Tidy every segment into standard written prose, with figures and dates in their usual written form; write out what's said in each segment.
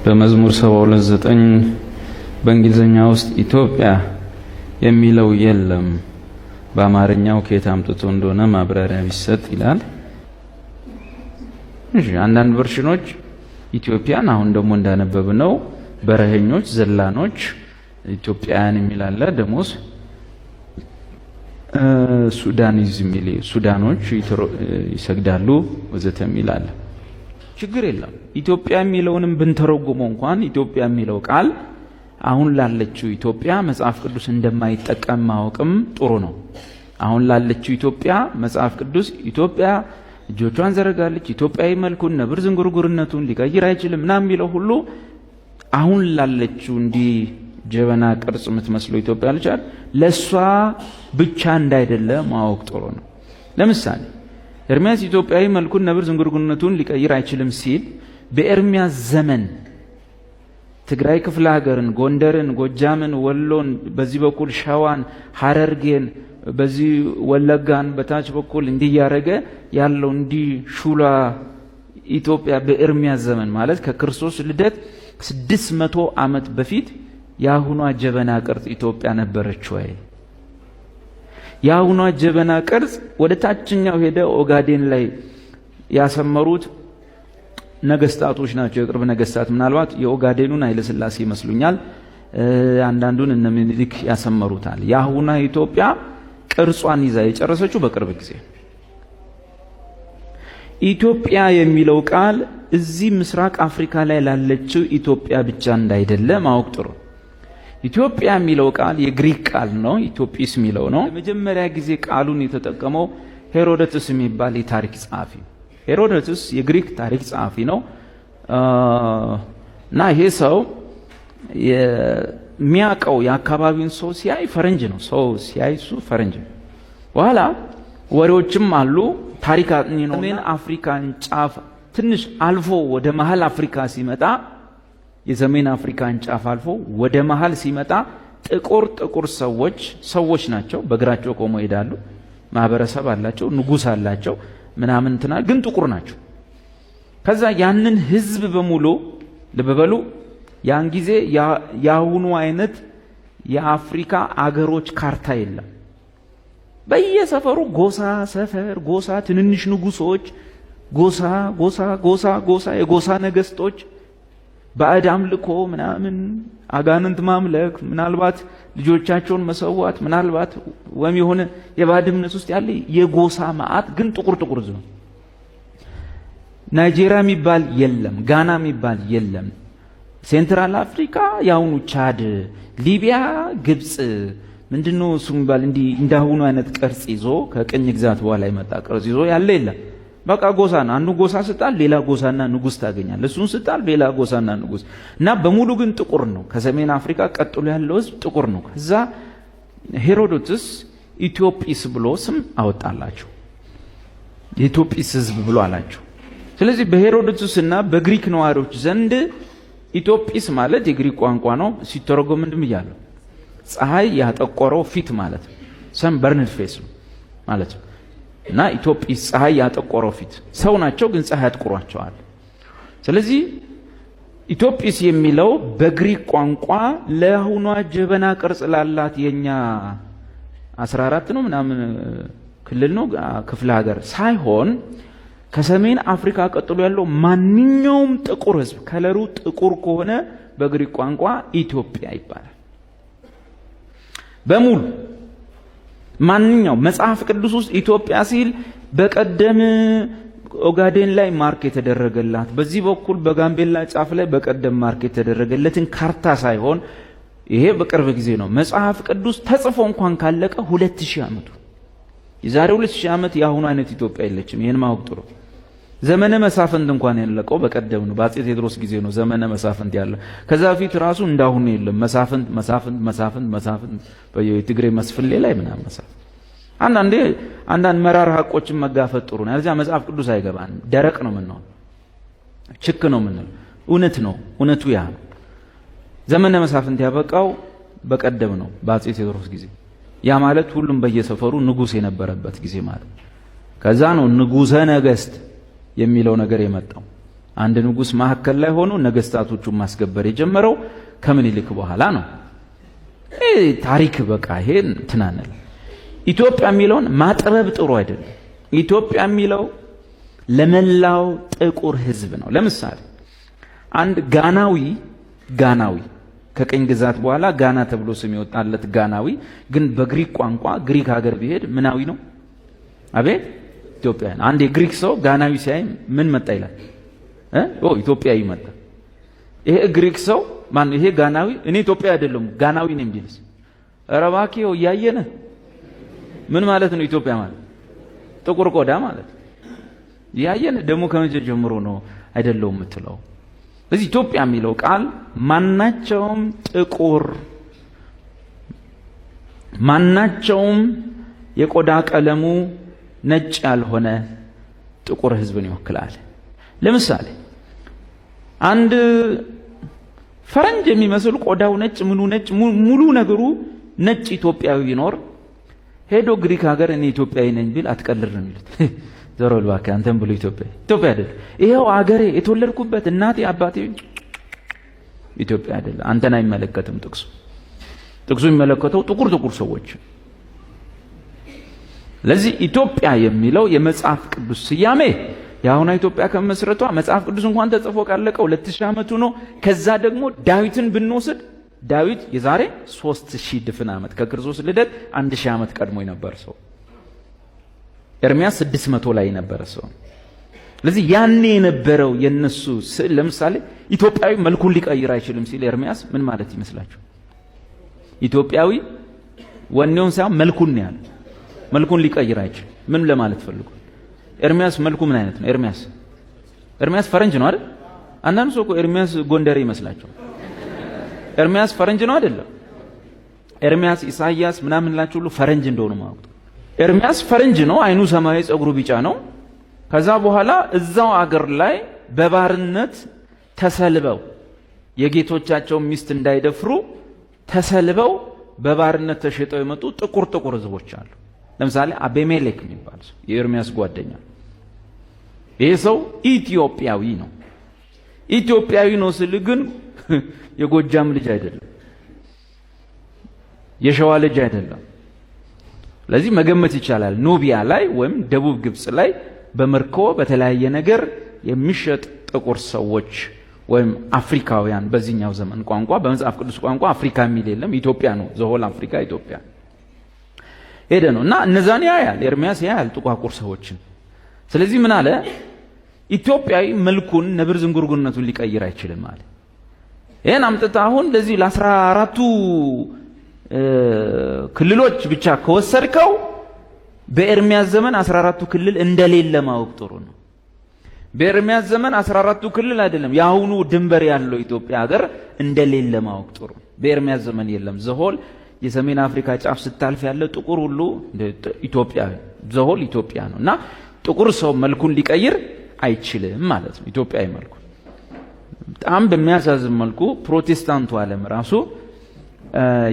በመዝሙር 72:9 በእንግሊዘኛ ውስጥ ኢትዮጵያ የሚለው የለም። በአማርኛው ከየት አምጥቶ እንደሆነ ማብራሪያ ቢሰጥ ይላል። አንዳንድ ቨርሽኖች ኢትዮጵያን አሁን ደግሞ እንዳነበብነው በረሃኞች፣ ዘላኖች ኢትዮጵያን የሚል አለ። ደሞስ ሱዳኒዝም ይል ሱዳኖች ይሰግዳሉ ወዘተ የሚል አለ። ችግር የለም። ኢትዮጵያ የሚለውንም ብንተረጉመው እንኳን ኢትዮጵያ የሚለው ቃል አሁን ላለችው ኢትዮጵያ መጽሐፍ ቅዱስ እንደማይጠቀም ማወቅም ጥሩ ነው። አሁን ላለችው ኢትዮጵያ መጽሐፍ ቅዱስ ኢትዮጵያ እጆቿን ዘረጋለች፣ ኢትዮጵያዊ መልኩን ነብር ዝንጉርጉርነቱን ሊቀይር አይችልም እና የሚለው ሁሉ አሁን ላለችው እንዲህ ጀበና ቅርጽ የምትመስለው ኢትዮጵያ ልቻል ለሷ ብቻ እንዳይደለ ማወቅ ጥሩ ነው። ለምሳሌ ኤርሚያስ ኢትዮጵያዊ መልኩን ነብር ዝንጉርጉርነቱን ሊቀይር አይችልም ሲል በኤርሚያስ ዘመን ትግራይ ክፍለ ሀገርን፣ ጎንደርን፣ ጎጃምን፣ ወሎን፣ በዚህ በኩል ሸዋን፣ ሐረርጌን፣ በዚህ ወለጋን በታች በኩል እንዲያረገ ያለው እንዲህ ሹላ ኢትዮጵያ በኤርሚያስ ዘመን ማለት ከክርስቶስ ልደት 600 ዓመት በፊት ያሁኗ ጀበና ቅርጽ ኢትዮጵያ ነበረች ወይ? ያሁኗ ጀበና ቅርጽ ወደ ታችኛው ሄደ ኦጋዴን ላይ ያሰመሩት ነገስታቶች ናቸው። የቅርብ ነገስታት ምናልባት የኦጋዴኑን ኃይለ ሥላሴ ይመስሉኛል። አንዳንዱን እነ ምኒልክ ያሰመሩታል። ያሁኗ ኢትዮጵያ ቅርጿን ይዛ የጨረሰችው በቅርብ ጊዜ። ኢትዮጵያ የሚለው ቃል እዚህ ምስራቅ አፍሪካ ላይ ላለችው ኢትዮጵያ ብቻ እንዳይደለ ማወቅ ጥሩ። ኢትዮጵያ የሚለው ቃል የግሪክ ቃል ነው። ኢትዮጲስ የሚለው ነው። ለመጀመሪያ ጊዜ ቃሉን የተጠቀመው ሄሮዶትስ የሚባል የታሪክ ጸሐፊ። ሄሮዶትስ የግሪክ ታሪክ ጸሐፊ ነው እና ይሄ ሰው የሚያውቀው የአካባቢውን ሰው ሲያይ ፈረንጅ ነው። ሰው ሲያይ እሱ ፈረንጅ ነው። በኋላ ወሬዎችም አሉ። ታሪክ አጥኚ ነው። ሰሜን አፍሪካን ጫፍ ትንሽ አልፎ ወደ መሀል አፍሪካ ሲመጣ የሰሜን አፍሪካን ጫፍ አልፎ ወደ መሀል ሲመጣ ጥቁር ሰዎች ናቸው። በእግራቸው ቆመው ይሄዳሉ። ማህበረሰብ አላቸው፣ ንጉስ አላቸው ምናምን እንትና ግን ጥቁር ናቸው። ከዛ ያንን ህዝብ በሙሉ ልበበሉ ያን ጊዜ ያሁኑ አይነት የአፍሪካ አገሮች ካርታ የለም። በየሰፈሩ ጎሳ፣ ትንንሽ ንጉሶች፣ ጎሳ የጎሳ ነገስቶች ባዕድ አምልኮ ምናምን አጋንንት ማምለክ፣ ምናልባት ልጆቻቸውን መሰዋት፣ ምናልባት ወይም የሆነ የባዕድ እምነት ውስጥ ያለ የጎሳ መዓት ግን ጥቁር ህዝብ ነው። ናይጄሪያ የሚባል የለም፣ ጋና የሚባል የለም። ሴንትራል አፍሪካ ያሁኑ ቻድ፣ ሊቢያ፣ ግብጽ ምንድነው እሱ የሚባል እንዲህ እንዳሁኑ አይነት ቅርጽ ይዞ ከቅኝ ግዛት በኋላ የመጣ ቅርጽ ይዞ ያለ የለም። በቃ ጎሳ ነው። አንዱ ጎሳ ስጣል ሌላ ጎሳና ንጉስ ታገኛለህ። እሱን ስጣል ሌላ ጎሳና ንጉስ እና በሙሉ ግን ጥቁር ነው። ከሰሜን አፍሪካ ቀጥሎ ያለው ህዝብ ጥቁር ነው። ከዛ ሄሮዶትስ ኢትዮጲስ ብሎ ስም አወጣላቸው። የኢትዮጲስ ህዝብ ብሎ አላቸው። ስለዚህ በሄሮዶትስና በግሪክ ነዋሪዎች ዘንድ ኢትዮጲስ ማለት የግሪክ ቋንቋ ነው። ሲተረጎም ምንድን ይያለው ፀሐይ ያጠቆረው ፊት ማለት ነው። ሰም በርንድ ፌስ ማለት ነው። እና ኢትዮጲስ ፀሐይ ያጠቆረው ፊት ሰው ናቸው፣ ግን ፀሐይ ያጥቁሯቸዋል። ስለዚህ ኢትዮጲስ የሚለው በግሪክ ቋንቋ ለአሁኗ ጀበና ቅርጽ ላላት የኛ 14 ነው ምናምን ክልል ነው ክፍለ ሀገር ሳይሆን ከሰሜን አፍሪካ ቀጥሎ ያለው ማንኛውም ጥቁር ህዝብ ከለሩ ጥቁር ከሆነ በግሪክ ቋንቋ ኢትዮጵያ ይባላል። በሙሉ ማንኛውም መጽሐፍ ቅዱስ ውስጥ ኢትዮጵያ ሲል በቀደም ኦጋዴን ላይ ማርክ የተደረገላት፣ በዚህ በኩል በጋምቤላ ጫፍ ላይ በቀደም ማርክ የተደረገለትን ካርታ ሳይሆን ይሄ በቅርብ ጊዜ ነው። መጽሐፍ ቅዱስ ተጽፎ እንኳን ካለቀ 2000 ዓመቱ የዛሬ 2000 ዓመት የአሁኑ አይነት ኢትዮጵያ የለችም። ይሄን ማወቅ ጥሩ። ዘመነ መሳፍንት እንኳን ያለቀው በቀደም ነው። በአፄ ቴዎድሮስ ጊዜ ነው ዘመነ መሳፍንት ያለ። ከዛ ፊት ራሱ እንዳሁኑ የለም። መሳፍንት በየትግሬ መስፍሌ ላይ ምናምን መሳፍንት። አንዳንድ መራር ሐቆችን መጋፈጥ ጥሩ ነው። ያለዚያ መጽሐፍ ቅዱስ አይገባንም። ደረቅ ነው ምንነው፣ ችክ ነው ምንነው። እውነቱ ያ ነው። ዘመነ መሳፍንት ያበቃው በቀደም ነው በአፄ ቴዎድሮስ ጊዜ። ያ ማለት ሁሉም በየሰፈሩ ንጉስ የነበረበት ጊዜ ማለት። ከዛ ነው ንጉሰ ነገስት የሚለው ነገር የመጣው። አንድ ንጉስ ማዕከል ላይ ሆኖ ነገስታቶቹን ማስገበር የጀመረው ከምኒልክ በኋላ ነው። ታሪክ በቃ ይሄን ትናነል። ኢትዮጵያ የሚለውን ማጥበብ ጥሩ አይደለም። ኢትዮጵያ የሚለው ለመላው ጥቁር ህዝብ ነው። ለምሳሌ አንድ ጋናዊ ከቀኝ ግዛት በኋላ ጋና ተብሎ ስም ይወጣለት ጋናዊ ግን በግሪክ ቋንቋ ግሪክ ሀገር ቢሄድ ምናዊ ነው? አቤት ኢትዮጵያዊ። አንድ የግሪክ ሰው ጋናዊ ሲያይ ምን መጣ ይላል? ኢትዮጵያዊ መጣ። ይሄ ግሪክ ሰው ማን? ይሄ ጋናዊ እኔ ኢትዮጵያ አይደለም ጋናዊ ነኝ ቢልስ? ኧረ እባክህ እያየነ ምን ማለት ነው? ኢትዮጵያ ማለት ጥቁር ቆዳ ማለት ያየነ ደግሞ ከመቼ ጀምሮ ነው አይደለም የምትለው? ስለዚህ ኢትዮጵያ የሚለው ቃል ማናቸውም ጥቁር ማናቸውም የቆዳ ቀለሙ ነጭ ያልሆነ ጥቁር ህዝብን ይወክላል። ለምሳሌ አንድ ፈረንጅ የሚመስል ቆዳው ነጭ ምኑ ነጭ ሙሉ ነገሩ ነጭ ኢትዮጵያዊ ቢኖር ሄዶ ግሪክ ሀገር እኔ ኢትዮጵያዊ ነኝ ቢል አትቀልር ነው የሚሉት። ዞሮ እባክህ አንተም ብሎ ኢትዮጵያ አይደል? ይሄው አገሬ የተወለድኩበት እናቴ አባቴ ኢትዮጵያ አይደል? አንተን አይመለከትም። ጥቅሱ የሚመለከተው ጥቁር ሰዎች። ለዚህ ኢትዮጵያ የሚለው የመጽሐፍ ቅዱስ ስያሜ የአሁኗ ኢትዮጵያ ከመስረቷ መጽሐፍ ቅዱስ እንኳን ተጽፎ ካለቀው 2000 ዓመቱ ነው። ከዛ ደግሞ ዳዊትን ብንወስድ ዳዊት የዛሬ 3000 ድፍን ዓመት ከክርስቶስ ልደት 1000 ዓመት ቀድሞ የነበረ ሰው፣ ኤርሚያስ 600 ላይ የነበረ ሰው። ስለዚህ ያኔ የነበረው የነሱ ስዕል ለምሳሌ ኢትዮጵያዊ መልኩን ሊቀይር አይችልም ሲል ኤርሚያስ ምን ማለት ይመስላችሁ? ኢትዮጵያዊ ወኔውን ሳይሆን መልኩን ነው ያለው። መልኩን ሊቀይር አይችልም። ምን ለማለት ፈልጉ? ኤርሚያስ መልኩ ምን አይነት ነው? ኤርሚያስ ፈረንጅ ነው አይደል? አንዳንዱ ሰው እኮ ኤርሚያስ ጎንደሬ ይመስላችኋል። ኤርሚያስ ፈረንጅ ነው አይደለም? ኤርሚያስ ኢሳይያስ ምናምን ላችሁ ሁሉ ፈረንጅ እንደሆኑ ማወቅ። ኤርሚያስ ፈረንጅ ነው፣ አይኑ ሰማያዊ፣ ጸጉሩ ቢጫ ነው። ከዛ በኋላ እዛው አገር ላይ በባርነት ተሰልበው የጌቶቻቸው ሚስት እንዳይደፍሩ ተሰልበው በባርነት ተሸጠው የመጡ ጥቁር ህዝቦች አሉ። ለምሳሌ አቤሜሌክ የሚባል ሰው የኤርሚያስ ጓደኛ። ይሄ ሰው ኢትዮጵያዊ ነው። ኢትዮጵያዊ ነው ስል ግን የጎጃም ልጅ አይደለም፣ የሸዋ ልጅ አይደለም። ለዚህ መገመት ይቻላል ኑቢያ ላይ ወይም ደቡብ ግብጽ ላይ በመርኮ በተለያየ ነገር የሚሸጥ ጥቁር ሰዎች ወይም አፍሪካውያን በዚህኛው ዘመን ቋንቋ በመጽሐፍ ቅዱስ ቋንቋ አፍሪካ የሚል የለም፣ ኢትዮጵያ ነው። ዘሆል አፍሪካ ኢትዮጵያ ሄደ ነው እና እነዛን ያያል ኤርሚያስ ያያል ጥቋቁር ሰዎችን። ስለዚህ ምን አለ? ኢትዮጵያዊ መልኩን ነብር ዝንጉርጉርነቱን ሊቀይር አይችልም አለ። ይሄን አምጥታ አሁን ለዚህ ለ14ቱ ክልሎች ብቻ ከወሰድከው በኤርሚያስ ዘመን 14ቱ ክልል እንደሌለ ማወቅ ጥሩ ነው። በኤርሚያስ ዘመን 14ቱ ክልል አይደለም ያሁኑ ድንበር ያለው ኢትዮጵያ ሀገር እንደሌለ ማወቅ ጥሩ ነው። በኤርሚያስ ዘመን የለም። ዘሆል የሰሜን አፍሪካ ጫፍ ስታልፍ ያለ ጥቁር ሁሉ ኢትዮጵያ ዘሆል ኢትዮጵያ ነው እና ጥቁር ሰው መልኩን ሊቀይር አይችልም ማለት ነው። ኢትዮጵያዊ መልኩ በጣም በሚያሳዝን መልኩ ፕሮቴስታንቱ ዓለም ራሱ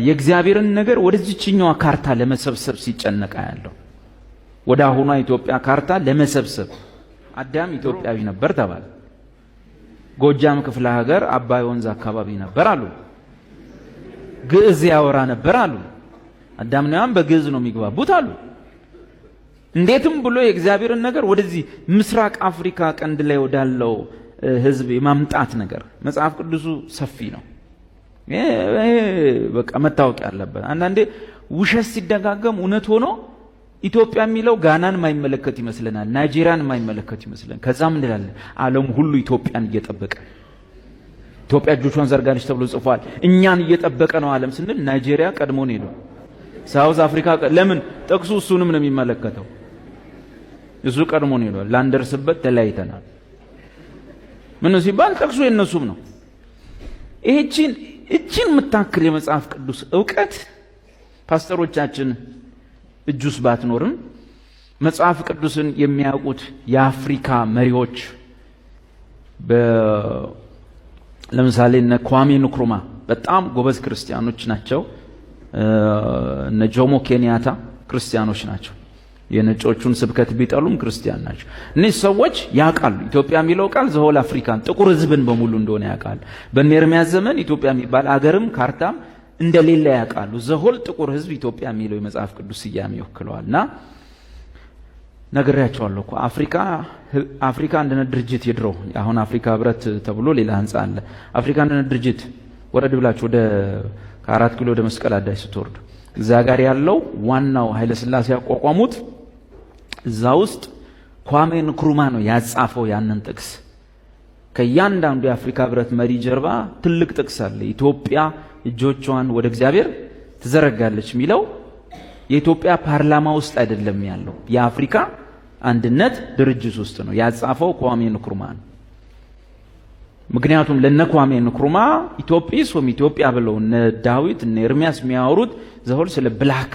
የእግዚአብሔርን ነገር ወደዚህኛው ካርታ ለመሰብሰብ ሲጨነቃ ያለው ወደ አሁኗ ኢትዮጵያ ካርታ ለመሰብሰብ አዳም ኢትዮጵያዊ ነበር ተባለ። ጎጃም ክፍለ ሀገር አባይ ወንዝ አካባቢ ነበር አሉ። ግዕዝ ያወራ ነበር አሉ። አዳምና ሔዋን በግዕዝ ነው የሚግባቡት አሉ። እንዴትም ብሎ የእግዚአብሔርን ነገር ወደዚህ ምስራቅ አፍሪካ ቀንድ ላይ ወዳለው ህዝብ የማምጣት ነገር መጽሐፍ ቅዱሱ ሰፊ ነው። በቃ መታወቅ ያለበት አንዳንዴ ውሸት ሲደጋገም እውነት ሆኖ ኢትዮጵያ የሚለው ጋናን የማይመለከት ይመስለናል፣ ናይጄሪያን የማይመለከት ይመስለናል። ከዛም እንላለን ዓለም ሁሉ ኢትዮጵያን እየጠበቀ ኢትዮጵያ እጆቿን ዘርጋለች ተብሎ ጽፏል። እኛን እየጠበቀ ነው ዓለም ስንል ናይጄሪያ ቀድሞ ነው ሄዶ ሳውዝ አፍሪካ ለምን ጠቅሱ እሱንም ነው የሚመለከተው። እሱ ቀድሞ ነው ሄዶ ላንደርስበት ተለያይተናል። ምን ነው ሲባል ጠቅሱ የነሱም ነው። እቺን የምታክል የመጽሐፍ ቅዱስ ዕውቀት ፓስተሮቻችን እጁስ ባትኖርም መጽሐፍ ቅዱስን የሚያውቁት የአፍሪካ መሪዎች ለምሳሌ እነ ኳሜ ንክሩማ በጣም ጎበዝ ክርስቲያኖች ናቸው። እነ ጆሞ ኬንያታ ክርስቲያኖች ናቸው። የነጮቹን ስብከት ቢጠሉም ክርስቲያን ናቸው። እነዚህ ሰዎች ያውቃሉ ኢትዮጵያ የሚለው ቃል ዘሆል አፍሪካን ጥቁር ህዝብን በሙሉ እንደሆነ ያውቃሉ። በኤርምያስ ዘመን ኢትዮጵያ የሚባል አገርም ካርታም እንደሌለ ያውቃሉ። ዘሆል ጥቁር ህዝብ ኢትዮጵያ የሚለው የመጽሐፍ ቅዱስ ስያሜ ይወክለዋልና ነግሬያቸዋለሁ እኮ አፍሪካ አንድነት ድርጅት ይድሮ አሁን አፍሪካ ህብረት ተብሎ ሌላ ህንጻ አለ። አፍሪካ አንድነት ድርጅት ወረድ ብላችሁ ወደ ከ4 ኪሎ ወደ መስቀል አዳራሽ ስትወርዱ እዛ ጋር ያለው ዋናው ኃይለ ሥላሴ ያቋቋሙት እዛ ውስጥ ኳሜ ንክሩማ ነው ያጻፈው ያንን ጥቅስ። ከያንዳንዱ የአፍሪካ ህብረት መሪ ጀርባ ትልቅ ጥቅስ አለ። ኢትዮጵያ እጆቿን ወደ እግዚአብሔር ትዘረጋለች የሚለው የኢትዮጵያ ፓርላማ ውስጥ አይደለም ያለው የአፍሪካ አንድነት ድርጅት ውስጥ ነው ያጻፈው ኳሜ ንክሩማ ነው። ምክንያቱም ለነኳሜ ንክሩማ ኢትዮጵያ ብለው እነ ዳዊት እነ ኤርምያስ የሚያወሩት ዘሆል ስለ ብላክ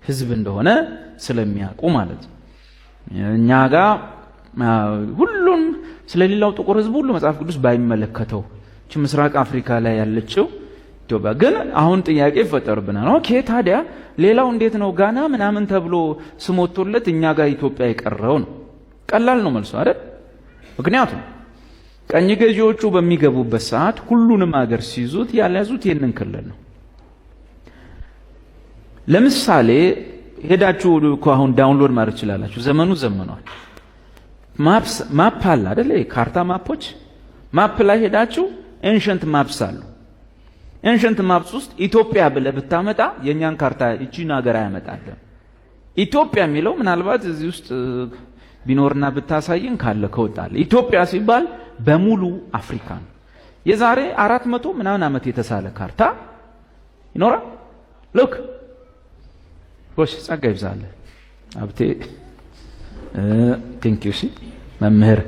ህዝብ እንደሆነ ስለሚያውቁ ማለት ነው። እኛ ጋር ሁሉም ስለሌላው ጥቁር ህዝብ ሁሉ መጽሐፍ ቅዱስ ባይመለከተው እቺ ምስራቅ አፍሪካ ላይ ያለችው ኢትዮጵያ ግን አሁን ጥያቄ ይፈጠርብናል። ኦኬ ታዲያ ሌላው እንዴት ነው ጋና ምናምን ተብሎ ስሞቶለት እኛ ጋር ኢትዮጵያ የቀረው ነው? ቀላል ነው መልሶ አይደል? ምክንያቱም ቀኝ ገዢዎቹ በሚገቡበት ሰዓት ሁሉንም ሀገር ሲይዙት ያለያዙት ይሄንን ክልል ነው። ለምሳሌ ሄዳችሁ አሁን ዳውንሎድ ማድረግ ይችላልላችሁ። ዘመኑ ዘመኗል። ማፕ አለ አይደል? ካርታ ማፖች ማፕ ላይ ሄዳችሁ ኤንሸንት ማፕስ አሉ። ኤንሸንት ማፕስ ውስጥ ኢትዮጵያ ብለህ ብታመጣ የኛን ካርታ እቺን ሀገር አያመጣልም። ኢትዮጵያ የሚለው ምናልባት እዚህ ውስጥ ቢኖርና ብታሳየን ካለ ከወጣለ ኢትዮጵያ ሲባል በሙሉ አፍሪካ ነው። የዛሬ 400 ምናምን ዓመት የተሳለ ካርታ ይኖራል። ሉክ ወሽ ጸጋ ይብዛል አብቴ ቴንክ ዩ ሲ መምህር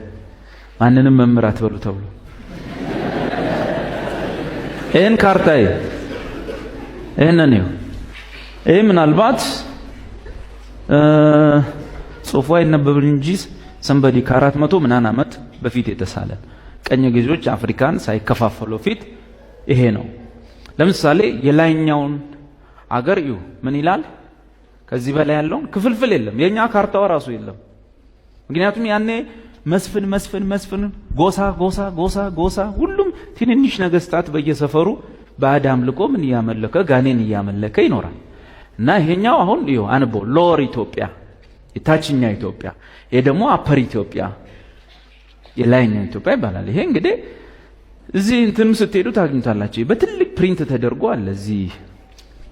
ማንንም መምህር አትበሉ ተብሎ ይህን ካርታ ይህንን ነው። ይህ ምናልባት ጽሑፉ አይነበብም እንጂ ሰንበዲ ከ400 ምናምን ዓመት በፊት የተሳለ ቀኝ ገዢዎች አፍሪካን ሳይከፋፈሉ ፊት ይሄ ነው። ለምሳሌ የላይኛውን አገር እዩ ምን ይላል? ከዚህ በላይ ያለውን ክፍልፍል የለም። የኛ ካርታው ራሱ የለም። ምክንያቱም ያኔ መስፍን ጎሳ ሁሉም ትንንሽ ነገስታት በየሰፈሩ ባዕድ አምልኮ ምን እያመለከ ጋኔን እያመለከ ይኖራል። እና ይሄኛው አሁን ይኸው አንቦ ሎወር ኢትዮጵያ የታችኛ ኢትዮጵያ፣ ይሄ ደግሞ አፐር ኢትዮጵያ የላይኛው ኢትዮጵያ ይባላል። ይሄ እንግዲህ እዚህ እንትም ስትሄዱ ታግኝታላችሁ። በትልቅ ፕሪንት ተደርጎ አለ። እዚህ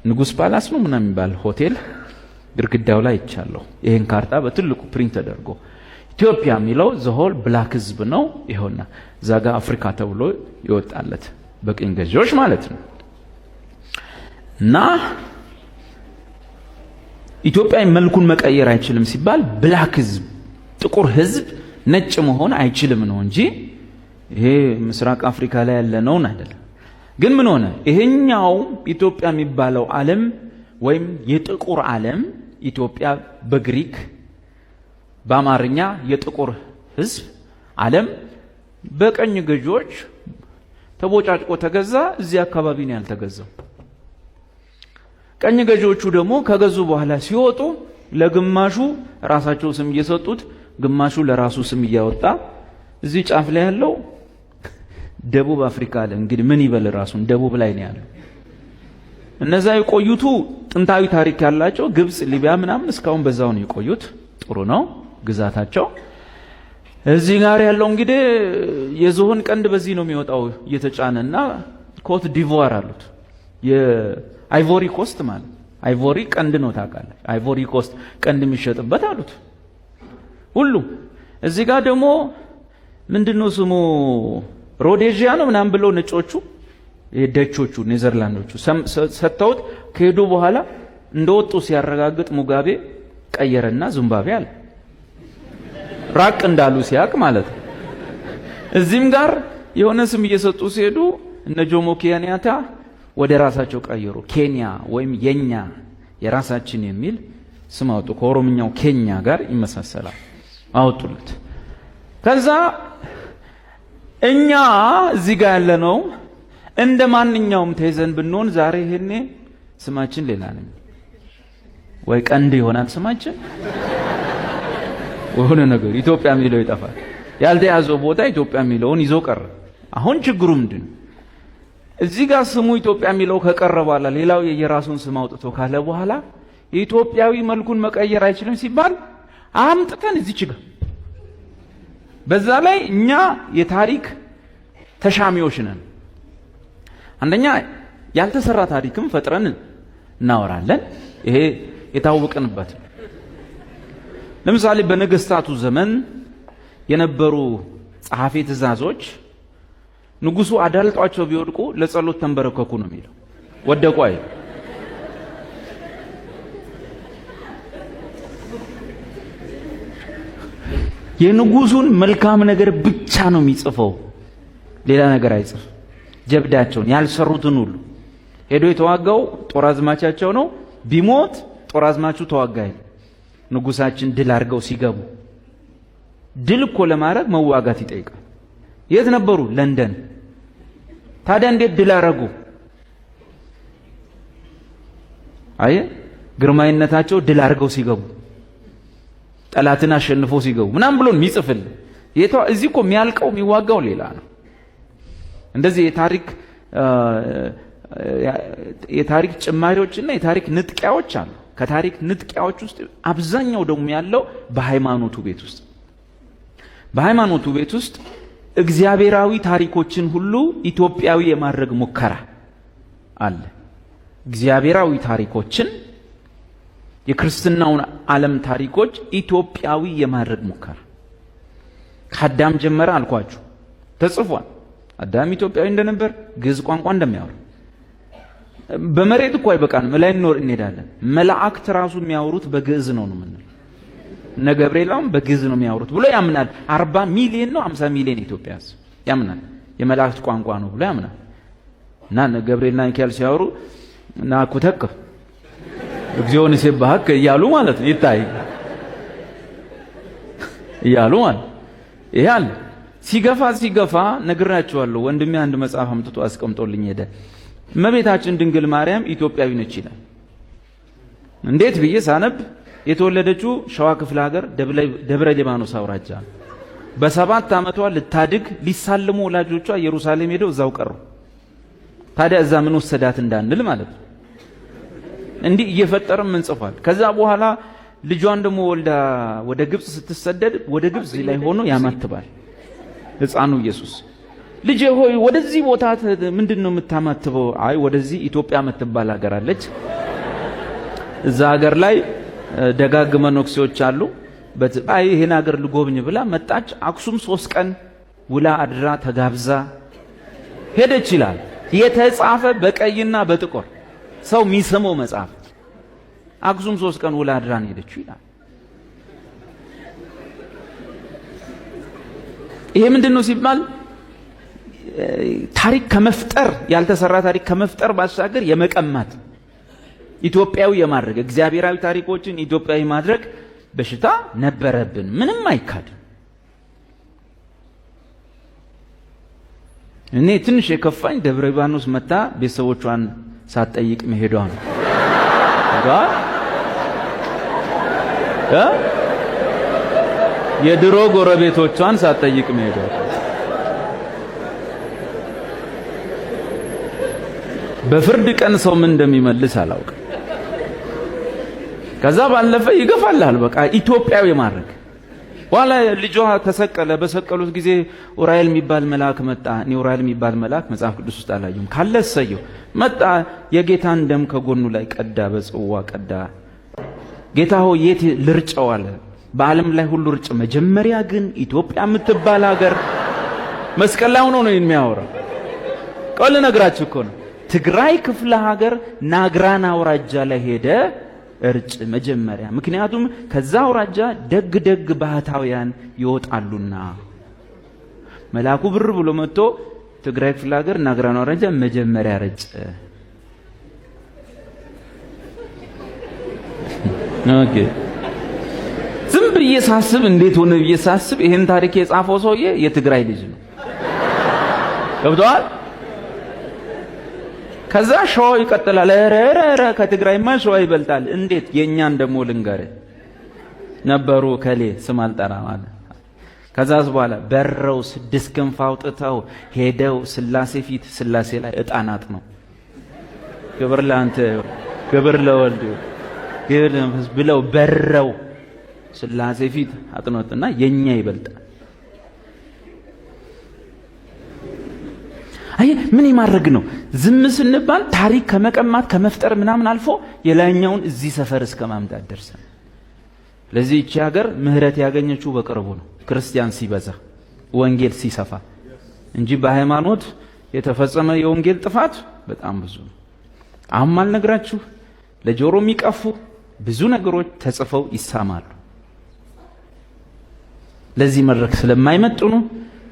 ንጉስ ፓላስ ነው ምናምን የሚባል ሆቴል ግድግዳው ላይ ይቻለው ይሄን ካርታ በትልቁ ፕሪንት ተደርጎ ኢትዮጵያ የሚለው ዘሆል ብላክ ህዝብ ነው። ይኸውና ዛጋ አፍሪካ ተብሎ ይወጣለት በቀኝ ገዢዎች ማለት ነው። እና ኢትዮጵያ መልኩን መቀየር አይችልም ሲባል ብላክ ህዝብ ጥቁር ህዝብ ነጭ መሆን አይችልም ነው እንጂ ይሄ ምስራቅ አፍሪካ ላይ ያለ ነው አይደለም። ግን ምን ሆነ? ይሄኛው ኢትዮጵያ የሚባለው ዓለም ወይም የጥቁር ዓለም ኢትዮጵያ በግሪክ በአማርኛ የጥቁር ህዝብ ዓለም በቀኝ ገዢዎች ተቦጫጭቆ ተገዛ። እዚህ አካባቢ ነው ያልተገዛው። ቀኝ ገዢዎቹ ደግሞ ከገዙ በኋላ ሲወጡ ለግማሹ ራሳቸው ስም እየሰጡት ግማሹ ለራሱ ስም እያወጣ እዚህ ጫፍ ላይ ያለው ደቡብ አፍሪካ አለ። እንግዲህ ምን ይበል ራሱን ደቡብ ላይ ነው ያለው። እነዛ የቆዩቱ ጥንታዊ ታሪክ ያላቸው ግብጽ፣ ሊቢያ ምናምን እስካሁን በዛው ነው የቆዩት። ጥሩ ነው ግዛታቸው። እዚህ ጋር ያለው እንግዲህ የዝሆን ቀንድ በዚህ ነው የሚወጣው እየተጫነና ኮት ዲቮር አሉት። የአይቮሪ ኮስት ማለት አይቮሪ ቀንድ ነው ታውቃለህ። አይቮሪ ኮስት ቀንድ የሚሸጥበት አሉት ሁሉ። እዚህ ጋር ደግሞ ምንድነው ስሙ ሮዴዥያ ነው ምናምን ብለው ነጮቹ የደቾቹ ኔዘርላንዶቹ ሰጥተውት ከሄዱ በኋላ እንደወጡ ሲያረጋግጥ ሙጋቤ ቀየረና ዚምባብዌ አለ። ራቅ እንዳሉ ሲያቅ ማለት ነው። እዚህም ጋር የሆነ ስም እየሰጡ ሲሄዱ እነ ጆሞ ኬንያታ ወደ ራሳቸው ቀየሩ። ኬንያ ወይም የኛ የራሳችን የሚል ስም አወጡ። ከኦሮምኛው ኬኛ ጋር ይመሳሰላል አወጡለት። ከዛ እኛ እዚህ ጋር ያለነው እንደ ማንኛውም ተይዘን ብንሆን ዛሬ ይሄኔ ስማችን ሌላ ነው ወይ ቀንድ ይሆናል ስማችን ወሆነ ነገር ኢትዮጵያ የሚለው ይጠፋል። ያልተያዘው ቦታ ኢትዮጵያ የሚለውን ይዞ ቀረ። አሁን ችግሩ ምንድን ነው? እዚህ ጋር ስሙ ኢትዮጵያ የሚለው ከቀረ በኋላ ሌላው የየራሱን ስም አውጥቶ ካለ በኋላ የኢትዮጵያዊ መልኩን መቀየር አይችልም ሲባል አምጥተን እዚች ጋር በዛ ላይ እኛ የታሪክ ተሻሚዎች ነን። አንደኛ ያልተሰራ ታሪክም ፈጥረን እናወራለን። ይሄ የታወቀንበት። ለምሳሌ በነገስታቱ ዘመን የነበሩ ጸሐፌ ትእዛዞች ንጉሱ አዳልጧቸው ቢወድቁ ለጸሎት ተንበረከኩ ነው የሚለው። ወደቁ አይደል? የንጉሱን መልካም ነገር ብቻ ነው የሚጽፈው፣ ሌላ ነገር አይጽፍ። ጀብዳቸውን ያልሰሩትን ሁሉ ሄዶ የተዋጋው ጦር አዝማቻቸው ነው። ቢሞት ጦር አዝማቹ ተዋጋ አይደል? ንጉሳችን ድል አድርገው ሲገቡ ድል እኮ ለማድረግ መዋጋት ይጠይቃል። የት ነበሩ? ለንደን። ታዲያ እንዴት ድል አደረጉ? አየ ግርማዊነታቸው ድል አድርገው ሲገቡ ጠላትን አሸንፈው ሲገቡ ምናምን ብሎ የሚጽፍል እዚህ እኮ የሚያልቀው የሚዋጋው ሌላ ነው። እንደዚህ የታሪክ ጭማሪዎችና የታሪክ ንጥቂያዎች አሉ። ከታሪክ ንጥቂያዎች ውስጥ አብዛኛው ደግሞ ያለው በሃይማኖቱ ቤት ውስጥ በሃይማኖቱ ቤት ውስጥ እግዚአብሔራዊ ታሪኮችን ሁሉ ኢትዮጵያዊ የማድረግ ሙከራ አለ። እግዚአብሔራዊ ታሪኮችን የክርስትናውን ዓለም ታሪኮች ኢትዮጵያዊ የማድረግ ሙከራ ከአዳም ጀመረ አልኳችሁ፣ ተጽፏል። አዳም ኢትዮጵያዊ እንደነበር፣ ግዕዝ ቋንቋ እንደሚያወራ በመሬት እኮ አይበቃንም፣ ላይ እንሄዳለን። መላእክት ራሱ የሚያወሩት በግዕዝ ነው የምንለው። እነ ገብርኤልም በግዕዝ ነው የሚያወሩት ብሎ ያምናል። 40 ሚሊዮን ነው 50 ሚሊዮን ኢትዮጵያ ያምናል የመላእክት ቋንቋ ነው ብሎ ያምናል። እና እነ ገብርኤልና ሚካኤል ሲያወሩ እና ኩተክ እግዚኦን ሲባክ እያሉ ማለት ነው። ይታይ እያሉ ማለት ይሄ አለ። ሲገፋ ነግራቸዋለሁ። ወንድሜ አንድ መጽሐፍ አምጥቶ አስቀምጦልኝ ሄደ። እመቤታችን ድንግል ማርያም ኢትዮጵያዊ ነች ይላል። እንዴት ብዬ ሳነብ የተወለደችው ሸዋ ክፍለ ሀገር ደብረ ሊባኖስ አውራጃ ነው። በ7 ዓመቷ ልታድግ ሊሳልሙ ወላጆቿ ኢየሩሳሌም ሄደው እዛው ቀሩ። ታዲያ እዛ ምን ወሰዳት እንዳንል ማለት ነው። እንዲህ እየፈጠረም ምን ጽፏል። ከዛ በኋላ ልጇን ደግሞ ወልዳ ወደ ግብጽ ስትሰደድ ወደ ግብጽ ላይ ሆኖ ያማትባል ሕፃኑ ኢየሱስ። ልጄ ሆይ ወደዚህ ቦታ ምንድነው የምታማትበው? አይ ወደዚህ ኢትዮጵያ የምትባል ሀገር አለች፣ እዛ ሀገር ላይ ደጋግ መነኩሴዎች አሉ፣ አይ ይሄን ሀገር ልጎብኝ ብላ መጣች። አክሱም 3 ቀን ውላ አድራ ተጋብዛ ሄደች ይላል። የተጻፈ በቀይና በጥቁር ሰው የሚሰማው መጽሐፍ። አክሱም 3 ቀን ውላ አድራን ሄደች ይላል። ይሄ ምንድነው ሲባል ታሪክ ከመፍጠር ያልተሰራ ታሪክ ከመፍጠር ባሻገር የመቀማት ኢትዮጵያዊ የማድረግ እግዚአብሔራዊ ታሪኮችን ኢትዮጵያዊ ማድረግ በሽታ ነበረብን። ምንም አይካድም። እኔ ትንሽ የከፋኝ ደብረ ሊባኖስ መታ ቤተሰቦቿን ሳትጠይቅ መሄዷ ነው። የድሮ ጎረቤቶቿን ሳትጠይቅ መሄዷ በፍርድ ቀን ሰው ምን እንደሚመልስ አላውቅም። ከዛ ባለፈ ይገፋልሃል። በቃ ኢትዮጵያዊ ማድረግ። በኋላ ልጇ ተሰቀለ። በሰቀሉት ጊዜ ኡራኤል የሚባል መልአክ መጣ። እኔ ኡራኤል የሚባል መልአክ መጽሐፍ ቅዱስ ውስጥ አላየሁም። ካለ እሰየው። መጣ፣ የጌታን ደም ከጎኑ ላይ ቀዳ፣ በጽዋ ቀዳ። ጌታ ሆይ የት ልርጨው አለ። በዓለም ላይ ሁሉ ርጭ፣ መጀመሪያ ግን ኢትዮጵያ የምትባል ሀገር መስቀል ላይ ሆኖ ነው የሚያወራው። ቆል ነግራችሁ እኮ ነው። ትግራይ ክፍለ ሀገር ናግራን አውራጃ ላይ ሄደ እርጭ መጀመሪያ። ምክንያቱም ከዛ አውራጃ ደግ ባህታውያን ይወጣሉና። መልአኩ ብር ብሎ መጥቶ ትግራይ ክፍለ ሀገር ናግራን አውራጃ መጀመሪያ ረጭ። ኦኬ። ዝም ብዬ ሳስብ እንዴት ሆነ ብዬ ሳስብ ይሄን ታሪክ የጻፈው ሰውዬ የትግራይ ልጅ ነው። ገብቶሃል? ከዛ ሸዋ ይቀጥላል። ረረረ ከትግራይማ ሸዋ ይበልጣል። እንዴት? የኛን ደሞ ልንገር። ነበሩ ከሌ ስም አልጠራም አለ። ከዛስ በኋላ በረው 6 ክንፍ አውጥተው ሄደው ስላሴ ፊት ስላሴ ላይ ዕጣናት ነው። ክብር ለአንተ ክብር ለወልድ ክብር ብለው በረው ስላሴ ፊት አጥኖትና የኛ ይበልጣል። አይ ምን ይማረግ ነው? ዝም ስንባል ታሪክ ከመቀማት ከመፍጠር ምናምን አልፎ የላይኛውን እዚህ ሰፈር እስከ ማምጣት ደርሰን። ለዚህ እቺ ሀገር ምህረት ያገኘችው በቅርቡ ነው። ክርስቲያን ሲበዛ ወንጌል ሲሰፋ እንጂ በሃይማኖት የተፈጸመ የወንጌል ጥፋት በጣም ብዙ ነው። አሁን ማልነግራችሁ ለጆሮ የሚቀፉ ብዙ ነገሮች ተጽፈው ይሳማሉ። ለዚህ መድረክ ስለማይመጥኑ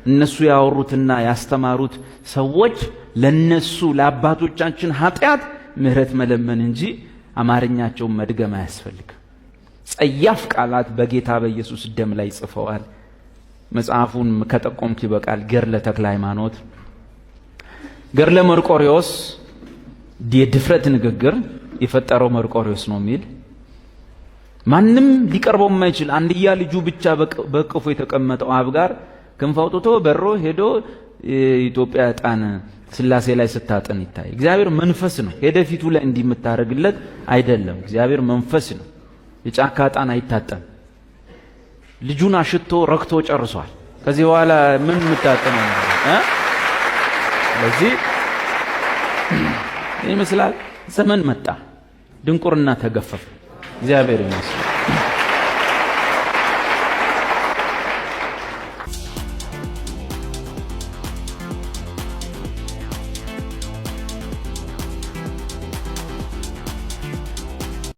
እነሱ ያወሩትና ያስተማሩት ሰዎች ለነሱ ለአባቶቻችን ኃጢአት ምህረት መለመን እንጂ አማርኛቸውን መድገም አያስፈልግም። ጸያፍ ቃላት በጌታ በኢየሱስ ደም ላይ ጽፈዋል። መጽሐፉን ከጠቆምክ ይበቃል። ገድለ ተክለ ሃይማኖት፣ ገድለ መርቆሪዎስ የድፍረት ንግግር የፈጠረው መርቆሪዎስ ነው የሚል ማንም ሊቀርበው የማይችል አንድያ ልጁ ብቻ በቅፎ የተቀመጠው አብ ጋር ክንፍ አውጥቶ በሮ ሄዶ ኢትዮጵያ ዕጣን ስላሴ ላይ ስታጠን ይታይ። እግዚአብሔር መንፈስ ነው። ሄደ ፊቱ ላይ እንዲምታረግለት አይደለም። እግዚአብሔር መንፈስ ነው። የጫካ ዕጣን አይታጠን። ልጁን አሽቶ ረክቶ ጨርሷል። ከዚህ በኋላ ምን ምታጠነው ነው? ስለዚህ ይመስላል ዘመን መጣ፣ ድንቁርና ተገፈፈ። እግዚአብሔር ይመስገን።